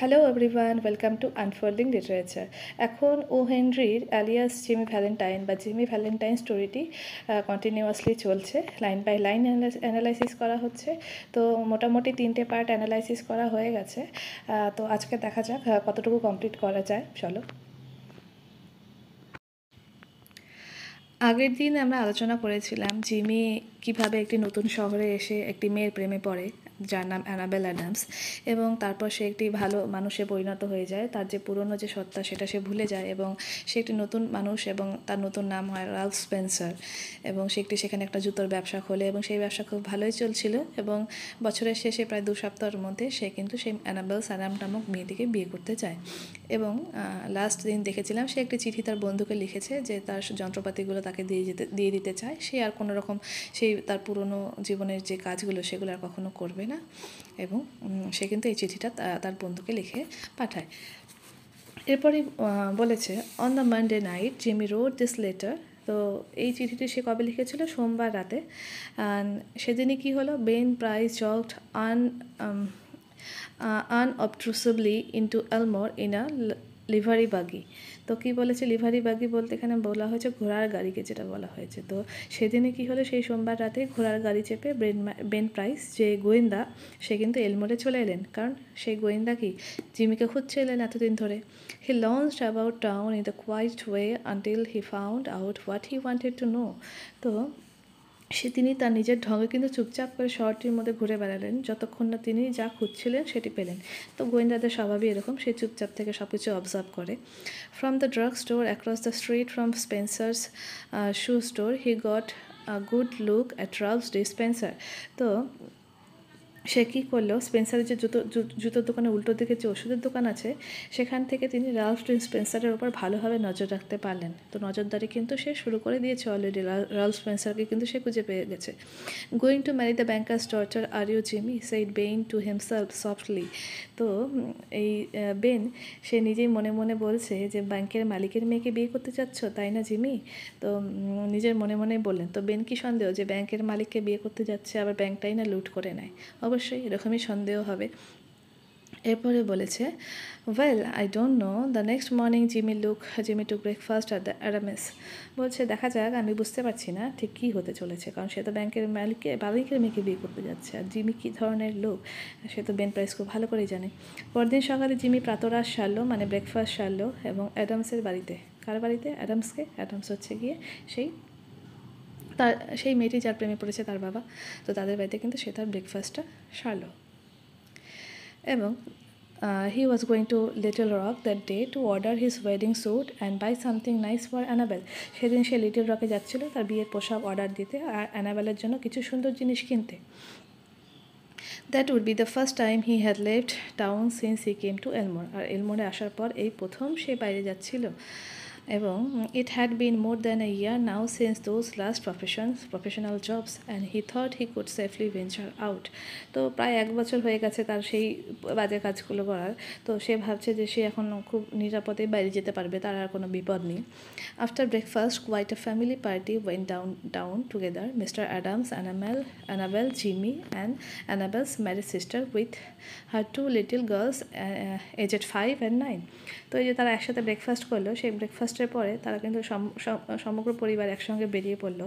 Hello everyone, welcome to unfolding literature. এখন ও হেনরির alias Jimmy Valentine বা Jimmy Valentine স্টোরিটি continuously চলছে, line by line analysis করা হচ্ছে। তো মোটামুটি 3টে পার্ট অ্যানালাইসিস করা হয়ে গেছে। তো আজকে দেখা যাক কতটুকু কমপ্লিট করা যায়। চলো। আগের দিন আমরা আলোচনা করেছিলাম জিমি কিভাবে একটি নতুন শহরে এসে একটি মেয়ের প্রেমে পড়ে যার নাম অ্যানাবেল অ্যাডামস, এবং তারপর সে একটি ভালো মানুষে পরিণত হয়ে যায়। তার যে পুরনো যে সত্তা সেটা সে ভুলে যায় এবং সে একটি নতুন মানুষ, এবং তার নতুন নাম হয় রালফ স্পেন্সার, এবং সে একটি সেখানে একটা জুতোর ব্যবসা খোলে এবং সেই ব্যবসা খুব ভালোই চলছিল। এবং বছরের শেষে প্রায় 2 সপ্তাহের মধ্যে সে কিন্তু সেই অ্যানাবেল স্যারাম নামক মেয়েটিকে বিয়ে করতে চায়। এবং লাস্ট দিন দেখেছিলাম সে একটি চিঠি তার বন্ধুকে লিখেছে যে তার যন্ত্রপাতিগুলো তাকে দিয়ে দিতে চায়। সে আর কোনো রকম সেই তার পুরনো জীবনের যে কাজগুলো সেগুলো আর কখনো করবে না, এবং সে কিন্তু এই চিঠিটা তার বন্ধুকে লিখে পাঠায়। এরপরে বলেছে, on the Monday night Jimmy wrote this letter. তো এই চিঠিটি সে কবে লিখেছিল? সোমবার রাতে। সেদিনই কী হলো? Ben Price jogged unobtrusively into Elmore in a livery buggy. তো কী বলেছে লিভারি বাগি বলতে এখানে বলা হয়েছে ঘোড়ার গাড়িকে, যেটা বলা হয়েছে। তো সেদিনে কী হলো? সেই সোমবার রাতে ঘোড়ার গাড়ি চেপে বেন প্রাইস যে গোয়েন্দা সে কিন্তু এলমোরে চলে এলেন, কারণ সেই গোয়েন্দা কি জিমিকে খুঁজছিলেন এতদিন ধরে। He lounged about town in the quiet way until he found out what he wanted to know. তো তিনি তার নিজের ঢঙে কিন্তু চুপচাপ করে শহরটির মধ্যে ঘুরে বেড়ালেন যতক্ষণ না তিনি যা খুঁজছিলেন সেটি পেলেন। তো গোয়েন্দাদের স্বভাবই এরকম, সে চুপচাপ থেকে সব কিছু অবজার্ভ করে। From the drug store across the street from Spencer's shoe store he got a good look at Ralph's dispenser. তো সে কী করলো? স্পেন্সারের যে জুতোর দোকানের উল্টো দিকে যে ওষুধের দোকান আছে সেখান থেকে তিনি রালফ স্পেন্সারের ওপর ভালোভাবে নজর রাখতে পারলেন। তো নজরদারি কিন্তু সে শুরু করে দিয়েছে অলরেডি। রালফ স্পেন্সারকে কিন্তু সে খুঁজে পেয়ে গেছে। Going to marry the banker's daughter are you Jimmy, said Ben to himself softly. তো এই বেন সে নিজেই মনে মনে বলছে যে ব্যাংকের মালিকের মেয়েকে বিয়ে করতে চাচ্ছ, তাই না জিমি? তো নিজের মনে মনে বললেন। তো বেন কি সন্দেহ যে ব্যাংকের মালিককে বিয়ে করতে যাচ্ছে আবার ব্যাংকটাই না লুট করে নেয়? অবশ্যই এরকমই সন্দেহ হবে। এরপরে বলেছে, well I don't know the next morning Jimmy to breakfast at the Adamses. বলছে দেখা যাক, আমি বুঝতে পারছি না ঠিক কী হতে চলেছে, কারণ সে তো ব্যাংকের মালিকের মেয়েকে বিয়ে করতে যাচ্ছে, আর জিমি কী ধরনের লোক সে তো বেন প্রাইস খুব ভালো করেই জানে। পরদিন সকালে জিমি প্রাতরাশ সারলো, মানে ব্রেকফাস্ট সারলো, এবং অ্যাডামসের বাড়িতে। কার বাড়িতে? অ্যাডামসকে। অ্যাডামস হচ্ছে গিয়ে সেই মেয়েটি যার প্রেমে পড়েছে তার বাবা। তো তাদের বাড়িতে কিন্তু সে তার ব্রেকফাস্টটা সারলো। এবং he was going to Little Rock that day to order his wedding suit and buy something nice for Annabelle. সেদিন সে লিটল রকে যাচ্ছিল তার বিয়ের পোশাক অর্ডার দিতে আর অ্যানাবেলের জন্য কিছু সুন্দর জিনিস কিনতে। That would be the first time he had left town since he came to Elmore. আর এলমোরে আসার পর এই প্রথম সে বাইরে যাচ্ছিল। এবং it had been more than a year now since those last professional jobs, and he thought he could safely venture out. তো প্রায় 1 বছর হয়ে গেছে তার সেই বাজে কাজগুলো করার। তো সে ভাবছে যে সে এখন খুব নিরাপদে বাইরে যেতে পারবে, তার আর কোনো বিপদ নেই। After breakfast, quite a family party went down together. Mr. Adams, Annabelle, Jimmy, and Annabelle's married sister with her 2 little girls aged 5 and 9. তো এই যে তারা একসাথে ব্রেকফাস্ট করলো, সেই ব্রেকফাস্টের পরে তারা কিন্তু সমগ্র পরিবার একসঙ্গে বেরিয়ে পড়লো।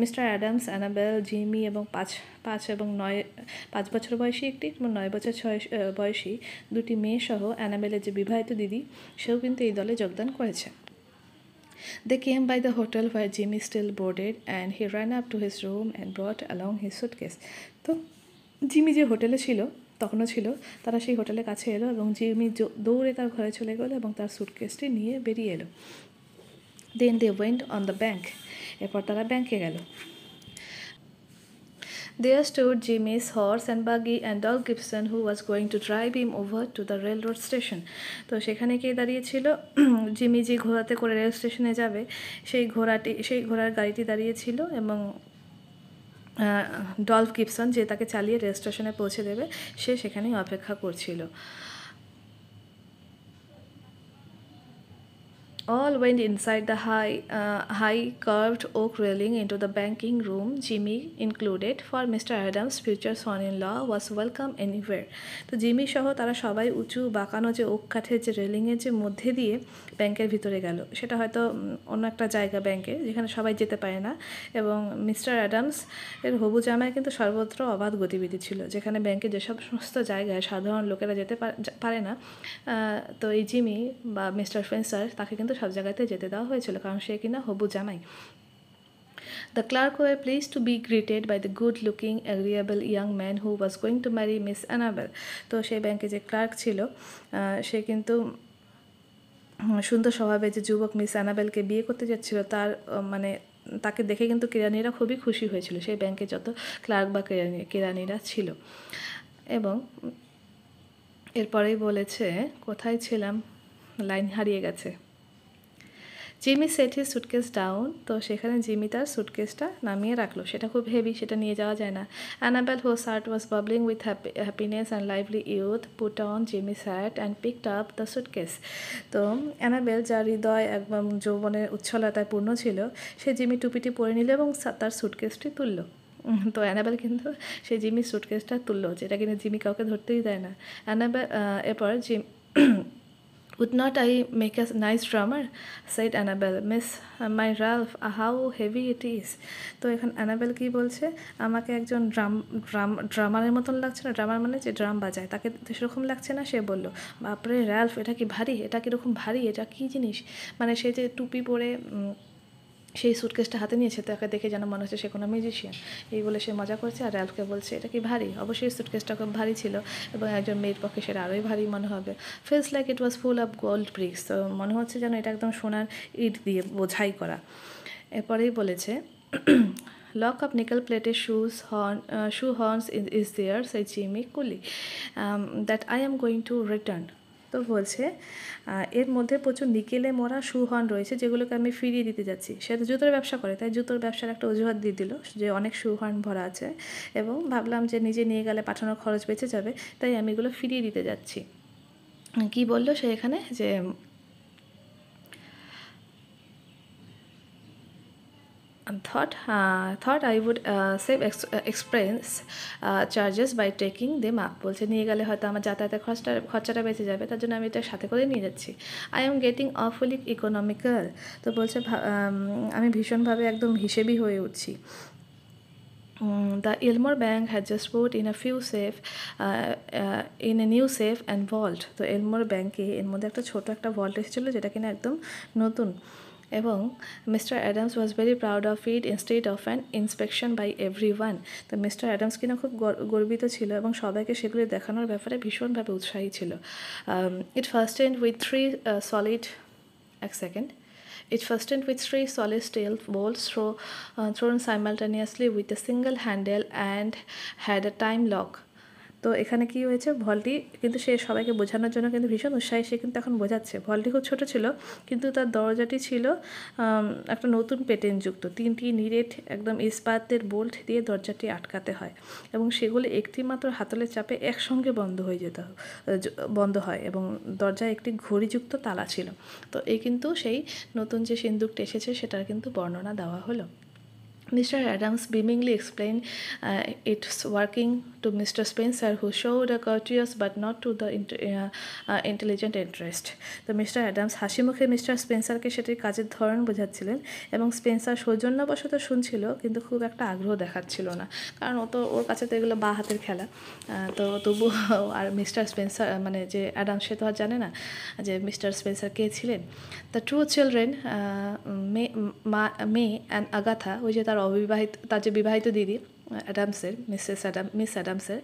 মিস্টার অ্যাডামস, অ্যানাবেল, জিমি এবং 5 বছর বয়সী একটি এবং 9 বছর বয়সী 2টি মেয়ে সহ অ্যানাবেলের যে বিবাহিত দিদি সেও কিন্তু এই দলে যোগদান করেছে। They came by the hotel where Jimmy still boarded, and he ran up to his room and brought along his suitcase. তো জিমি যে হোটেলে ছিল তখনও ছিল, তারা সেই হোটেলের কাছে এলো এবং জিমি দৌড়ে তার ঘরে চলে গেলো এবং তার সুটকেসটি নিয়ে বেরিয়ে এলো। Then they went on the bank. এরপর তারা ব্যাংকে গেল। There stood Jimmy's horse and buggy and Doc Gibson, who was going to drive him over to the railroad station. তো সেখানে কে দাঁড়িয়েছিল? জিমি যে ঘোড়াতে করে রেল স্টেশনে যাবে সেই ঘোড়ার গাড়িটি দাঁড়িয়েছিল, এবং ডলফ গিবসন যে তাকে চালিয়ে রেল স্টেশনে পৌঁছে দেবে সে সেখানেই অপেক্ষা করছিল। All went inside the high curved oak railing into the banking room, Jimmy included, for Mr. Adams' future son-in-law was welcome anywhere. তো জিমি সহ তারা সবাই উঁচু বাঁকানো যে ওক কাঠের যে রেলিংয়ের যে মধ্যে দিয়ে ব্যাংকের ভিতরে গেল। সেটা হয়তো অন্য একটা জায়গা ব্যাংকে, যেখানে সবাই যেতে পারে না। এবং মিস্টার অ্যাডামস এর হবু জামাই কিন্তু সর্বত্র অবাধ গতিবিধি ছিল, যেখানে ব্যাংকে যেসব সমস্ত জায়গায় সাধারণ লোকেরা যেতে পারে না, তো এই জিমি বা মিস্টার স্পেন্সার তাকে কিন্তু সব জায়গাতে যেতে দেওয়া হয়েছিল, কারণ সে কিনা হবু জামাই। The clerk were pleased to be greeted by the good-looking, agreeable young man who was going to marry Miss Annabel. তো সেই ব্যাংকে যে ক্লার্ক ছিল, সে কিন্তু সুন্দর স্বভাবের যে যুবক মিস অ্যানাবেলকে বিয়ে করতে যাচ্ছিল, তার মানে তাকে দেখে কিন্তু কেরানিরা খুবই খুশি হয়েছিল, সেই ব্যাংকে যত ক্লার্ক বা কেরানিরা ছিল। এবং এরপরেই বলেছে, কোথায় ছিলাম, লাইন হারিয়ে গেছে। Jimmy set his suitcase down, তো সেখানে জিমি তার সুটকেসটা নামিয়ে রাখলো। সেটা খুব হেভি, সেটা নিয়ে যাওয়া যায় না। Annabel whose heart was bubbling with happiness and lively youth put on Jimmy's hat and picked up the suitcase. তো অ্যানাবেল, যার হৃদয় একদম যৌবনের উচ্ছলতায় পূর্ণ ছিল, সে জিমি টুপিটি পরে নিল এবং তার সুটকেসটি তুলল। তো অ্যানাবেল কিন্তু সেই জিমির সুটকেসটা তুললো, যেটা কিনা জিমি কাউকে ধরতেই দেয় না। অ্যানাবেল এরপর Would not I make a nice drummer? said Annabel. Miss, my Ralph, how heavy it is. তো এখন অ্যানাবেল কি বলছে, আমাকে একজন ড্রামারের মতন লাগছে না, ড্রামার মানে যে ড্রাম বাজায়, তাকে সেরকম লাগছে না। সে বলল, বাপরে র্যালফ, এটা কি ভারী, এটা কীরকম ভারী, এটা কী জিনিস। মানে সে যে টুপি পরে সেই সুটকেসটা হাতে নিয়েছে, তাকে দেখে যেন মনে হচ্ছে সে কোনো মিউজিশিয়ান। এই বলে সে মজা করছে, আর র্যালফকে বলছে এটা কি ভারী। অবশ্যই সুটকেসটা খুব ভারী ছিল, এবং একজন মেয়ের পক্ষে সেটা আরোই ভারী মনে হবে। Feels like it was full of gold bricks, তো মনে হচ্ছে যেন এটা একদম সোনার ইট দিয়ে বোঝাই করা। এরপরেই বলেছে, লক অফ নিকেল প্লেটের শু horns is there, Sai Jimmy কুলি, that I am going to return. তো বলছে এর মধ্যে প্রচুর নিকেলে মোড়া শুহর্ন রয়েছে, যেগুলোকে আমি ফিরিয়ে দিতে যাচ্ছি। সে তো জুতোর ব্যবসা করে, তাই জুতোর ব্যবসার একটা অজুহাত দিয়ে দিল যে অনেক শুহর্ন ভরা আছে, এবং ভাবলাম যে নিজে নিয়ে গেলে পাঠানোর খরচ বেঁচে যাবে, তাই আমি এগুলো ফিরিয়ে দিতে যাচ্ছি। কি বললো সে এখানে, যে thought I would save expense charges by taking them up. বলছে নিয়ে গেলে হয়তো আমার যাতায়াতের খরচাটা বেঁচে যাবে, তার জন্য আমি এটা সাথে করে নিয়ে যাচ্ছি। I am getting awfully economical. তো বলছে আমি ভীষণভাবে একদম হিসেবি হয়ে উঠছি। The Elmore Bank had just put in a new safe and vault. তো এলমোর ব্যাংকে এর মধ্যে একটা ছোট একটা ভল্ট এসেছিলো, যেটা কিনা একদম নতুন। এবং mister Adams was very proud of it instead of an inspection by everyone. তো মিস্টার অ্যাডামস কিনা খুব গর্বিত ছিল, এবং সবাইকে সেগুলি দেখানোর ব্যাপারে ভীষণভাবে উৎসাহী ছিল। ইট ফার্স্টেন্ড with three solid steel bolts thrown simultaneously with a single handle and had a time lock. তো এখানে কি হয়েছে, ভলটি কিন্তু সে সবাইকে বোঝানোর জন্য কিন্তু ভীষণ উৎসাহী, সে কিন্তু এখন বোঝাচ্ছে। ভলটি খুব ছোটো ছিল, কিন্তু তার দরজাটি ছিল একটা নতুন পেটেনযুক্ত, 3টি নিরেট একদম ইস্পাতের বোল্ট দিয়ে দরজাটি আটকাতে হয়, এবং সেগুলো একটি মাত্র হাতলের চাপে একসঙ্গে বন্ধ হয়, এবং দরজায় একটি ঘড়িযুক্ত তালা ছিল। তো এই কিন্তু সেই নতুন যে সিন্দুকটি এসেছে সেটার কিন্তু বর্ণনা দেওয়া হলো। Mr. Adams beamingly explained its working to Mr. Spencer, who showed a courteous but not to the intelligent interest. তো মিস্টার অ্যাডামস হাসি মুখে মিস্টার স্পেন্সারকে সেটির কাজের ধরন বোঝাচ্ছিলেন, এবং স্পেন্সার সৌজন্যবশত শুনছিল, কিন্তু খুব একটা আগ্রহ দেখাচ্ছিল না, কারণ ওর কাছে তো এগুলো বা হাতের খেলা। তো তবু আর মিস্টার স্পেন্সার মানে যে অ্যাডামস, সে তো আর জানে না যে মিস্টার স্পেন্সার কে ছিলেন। The two children May and Agatha, ওই যে তার যে বিবাহিত দিদি অ্যাডামসের, মিস অ্যাডামসের,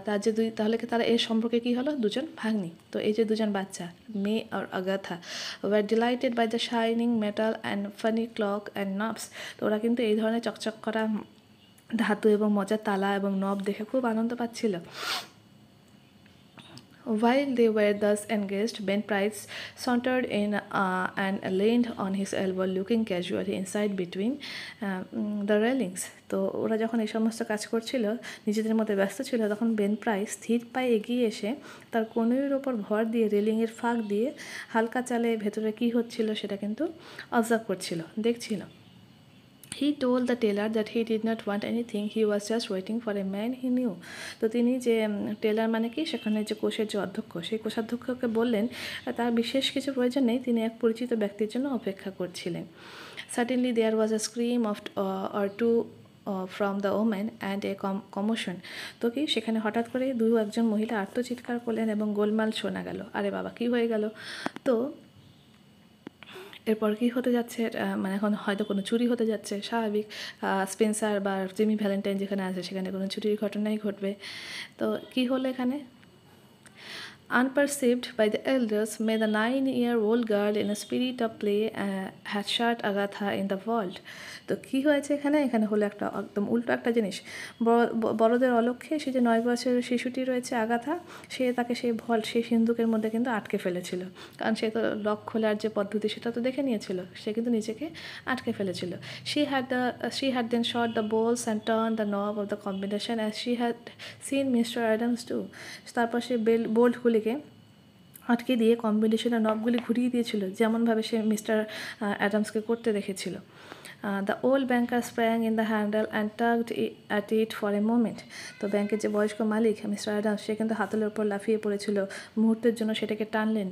তার যে তাহলে তারা এর সম্পর্কে কী হলো, দুজন ভাগ্নি। তো এই যে দুজন বাচ্চা মে আর Agatha were delighted by the shining metal and funny clock and knobs. তো ওরা কিন্তু এই ধরনের চকচক করা ধাতু এবং মজার তালা এবং নব দেখে খুব আনন্দ পাচ্ছিল। While they were thus engaged, Ben Price sauntered in and leaned on his elbow, looking casually inside between the railings. তো ওরা যখন এই সমস্ত কাজ করছিল, নিজেদের মধ্যে ব্যস্ত ছিল, তখন বেন প্রাইস স্থির পায়ে এগিয়ে এসে তার কনুইয়ের ওপর ভর দিয়ে রেলিংয়ের ফাঁক দিয়ে হালকা চালে ভেতরে কী হচ্ছিল সেটা কিন্তু অবজার্ভ করছিল, দেখছিল। He told the tailor that he did not want anything, he was just waiting for a man he knew. তো তিনি যে টেলার মানে কি, সেখানে যে কোষের যে অধ্যক্ষ, সেই কোষাধ্যক্ষকে বললেন তার বিশেষ কিছু প্রয়োজন নেই, তিনি এক পরিচিত ব্যক্তির জন্য অপেক্ষা করছিলেন। Suddenly there was a scream of or two from the women and a commotion. তো কি সেখানে হঠাৎ করে একজন মহিলা আত্মচিৎকার করলেন এবং গোলমাল শোনা গেল। আরে বাবা, কী হয়ে গেল? তো এরপর কী হতে যাচ্ছে, মানে এখন হয়তো কোনো চুরি হতে যাচ্ছে, স্বাভাবিক। স্পেন্সার বা জিমি ভ্যালেন্টাইন যেখানে আছে সেখানে কোনো চুরির ঘটনাই ঘটবে। তো কী হলো এখানে? Unperceived by the elders, may the 9-year-old girl in a spirit of play had shut Agatha in the vault. তো কী হয়েছে এখানে? এখানে হলো একটা একদম উল্টো একটা জিনিস। বড়দের অলক্ষ্যে সে যে 9 বছরের শিশুটি রয়েছে আগাথা, সে তাকে সেই ভল্ট, সেই সিন্ধুকের মধ্যে কিন্তু আটকে ফেলেছিল। কারণ সে তো লক খোলার যে পদ্ধতি সেটা তো দেখে নিয়েছিল, সে কিন্তু নিজেকে আটকে ফেলেছিল। She had then shot the bolts and turned the knob of the combination as she had seen Mr. Adams do. তারপর সে বোল্টগুলিকে আটকে দিয়ে কম্বিনেশনের নবগুলি ঘুরিয়ে দিয়েছিল, যেমনভাবে সে মিস্টার অ্যাডামসকে করতে দেখেছিল। The old banker sprang in the handle and tugged at it for a moment. তো ব্যাংকের যে বয়স্ক মালিক মিস্টার অ্যাডামস, সে কিন্তু হাতলের ওপর লাফিয়ে পড়েছিল, মুহূর্তের জন্য সেটাকে টানলেন,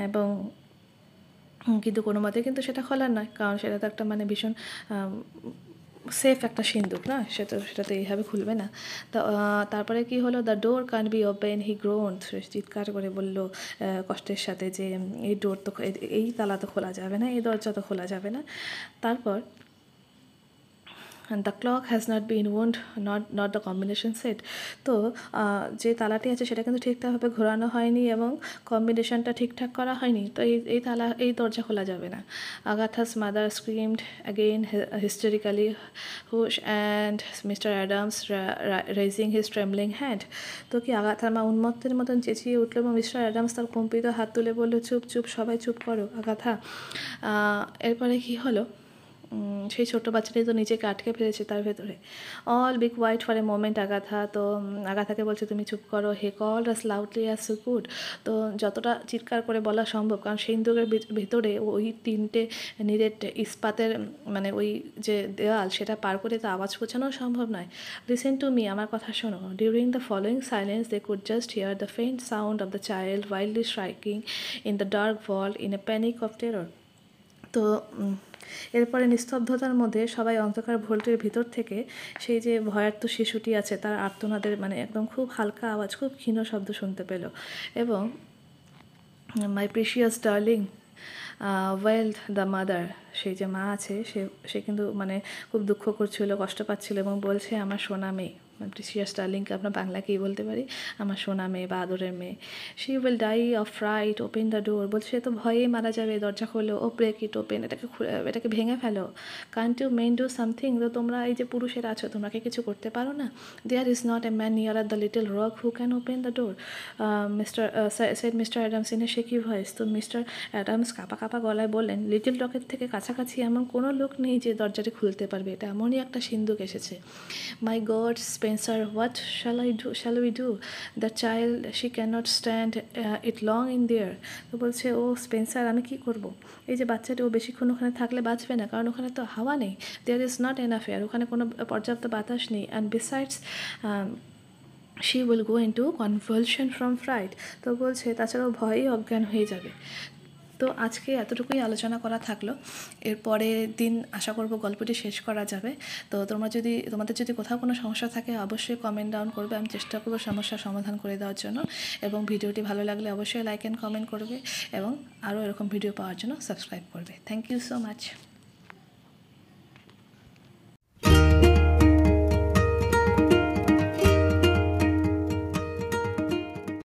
এবং কিন্তু কোনো মতে কিন্তু সেটা খোলার নয়, কারণ সেটা তো একটা মানে ভীষণ সেফ একটা সিন্দুক না, সেটা তো এইভাবে খুলবে না। তো তারপরে কি হলো? The door can be open, he groaned, চিৎকার করে বলল কষ্টের সাথে যে এই ডোর তো, এই তালা তো খোলা যাবে না, এই দরজা তো খোলা যাবে না। তারপর the clock has not been wound, not the combination set. তো যে তালাটি আছে সেটা কিন্তু ঠিকঠাকভাবে ঘোরানো হয়নি এবং কম্বিনেশনটা ঠিকঠাক করা হয়নি, তো এই দরজা খোলা যাবে না। আগাথাস মাদার স্ক্রিমড অ্যাগেইন হিস্টেরিক্যালি, হুশ and mister Adams raising his trembling hand. তো কি আগাথার মা উন্মত্তের মতন চেঁচিয়ে উঠল এবং মিস্টার অ্যাডামস তার কম্পিত হাত তুলে বলল, চুপ চুপ, সবাই চুপ করো আগাথা। এরপরে কী হলো? সেই ছোট্ট বাচ্চাটি তো নিজেকে আটকে ফেলেছে তার ভেতরে। All be quiet for a moment Agatha. তো আগাথাকে বলছে তুমি চুপ করো। He called as loudly as she could. তো যতটা চিৎকার করে বলা সম্ভব, কারণ সিন্দুকের ভেতরে ওই 3টে নিরেট ইস্পাতের মানে ওই যে দেওয়াল, সেটা পার করে তো আওয়াজ পৌঁছানো সম্ভব নয়। লিসেন টু মি, আমার কথা শোনো। During the following silence they could just hear the faint sound of the child wildly striking in the dark vault in a panic of terror. তো এরপরে নিস্তব্ধতার মধ্যে সবাই অন্ধকার ভোল্টের ভিতর থেকে সেই যে ভয়ার্ত শিশুটি আছে তার আর্তনাদের মানে একদম খুব হালকা আওয়াজ, খুব ক্ষীণ শব্দ শুনতে পেল। এবং my precious darling wailed the mother, সেই যে মা আছে সে কিন্তু মানে খুব দুঃখ করছিল, কষ্ট পাচ্ছিল এবং বলছে আমার সোনা মেয়ে, প্রিসিয়াস ডার্লিংকে আমরা বাংলা কী বলতে পারি, আমার সোনা মেয়ে বা আদরের মেয়ে। She will die of fright, open the door. বলছে সে তো ভয়েই মারা যাবে, দরজা খোলো। ও ব্রেক ইট ওপেন, এটাকে ভেঙে ফেলো। Can't you men do something. তো তোমরা এই যে পুরুষেরা আছো, তোমরা কি কিছু করতে পারো না? There is not a man near the Little Rock who can open the door, said mister Adams in a shaky voice. তো মিস্টার অ্যাডামস কাঁপা কাঁপা গলায় বললেন, লিটল রকের থেকে কাছাকাছি এমন কোনো লোক নেই যে দরজাটি খুলতে পারবে, এটা এমনই একটা সিন্দুক এসেছে। My God Spencer, what shall we do? The child, she can't stand it long in there. তো বলছে ও স্পেন্সার, আমি কী করবো? এই যে বাচ্চাটি, ও বেশিক্ষণ ওখানে থাকলে বাঁচবে না, কারণ ওখানে তো হাওয়া নেই। There is not enough air, ওখানে কোনো পর্যাপ্ত বাতাস নেই। And besides she will go into convulsion from fright. তো বলছে তাছাড়াও ভয়েই অজ্ঞান হয়ে যাবে। তো আজকে এতটুকুই আলোচনা করা থাকলো। এর পরের দিন আশা করব গল্পটি শেষ করা যাবে। তো তোমাদের যদি কোথাও কোনো সমস্যা থাকে অবশ্যই কমেন্ট ডাউন করবে, আমি চেষ্টা করবো সমস্যার সমাধান করে দেওয়ার জন্য। এবং ভিডিওটি ভালো লাগলে অবশ্যই লাইক অ্যান্ড কমেন্ট করবে এবং আরও এরকম ভিডিও পাওয়ার জন্য সাবস্ক্রাইব করবে। Thank you so much.